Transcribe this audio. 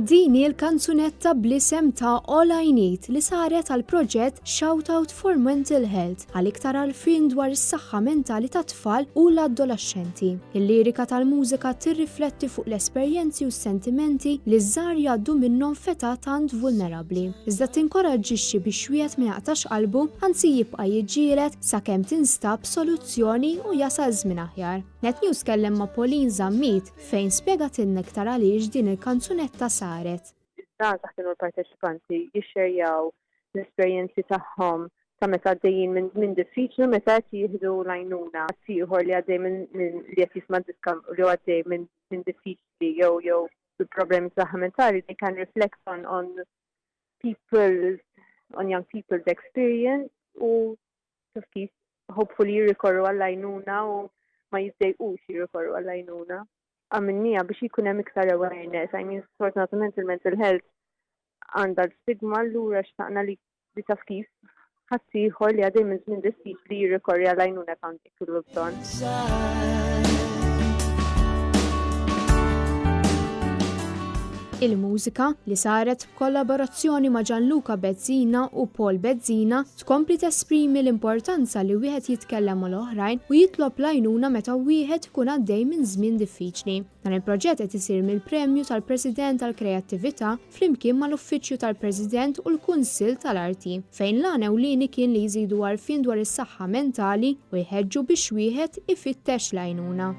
Din hi l-kanzunetta bl-isem ta' All I Need li saret għal proġett Shout Out for Mental Health għal iktar għarfien dwar is-saħħa mentali tat-tfal u l-adolescenti. Il-lirika tal-mużika tirrifletti fuq l-esperjenzi u s-sentimenti li żgħar jgħaddu minnhom feta tant vulnerabbli. Iżda tinkoraġġixxi biex wieħed ma jaqtax qalbu, anzi jibqa' jiġġieled sakemm tinstab soluzzjoni u jasal żmien aħjar. Net News kellem ma' Pauline Zammit fejn spjegatilna iktar għaliex din il-kanzunetta saret. Dan taħt il-parteċipanti jixxerjaw l-esperjenzi tagħhom ta' meta għaddejjin minn diffiċli meta qed jieħdu l-għajnuna ieħor li għaddej minn li qed jisma' diskam li għaddej minn diffiċli jew problemi saħħa mentali, they can reflect on young people's experience u kif hopefully jirrikorru għall-għajnuna u ma jiddejqux jirrikorru għall-għajnuna. Għamilnija biex jkun hemm iktar awareness. I mean, sfortunatament il-mental health għandha l-stigma allura xtaqna li taf kif ħadd ieħor li għaddej minn diffiċli jirrikorri għall-għajnuna tant jkunu bżonn. Il-mużika li saret b'kollaborazzjoni ma' Gianluca Bezzina u Paul Bezzina tkompli tesprimi l-importanza li wieħed jitkellem mal-oħrajn u jitlob l-għajnuna meta wieħed ikun għaddej minn żmien diffiċli. Dan il-proġett qed isir mill-Premju tal-President tal-Kreattività flimkien mal-Uffiċċju tal-President u l-Kunsill tal-Arti, fejn l-għan ewlieni kien li jżidu għarfien dwar is-saħħa mentali u jħeġġu biex wieħed ifittex l-għajnuna.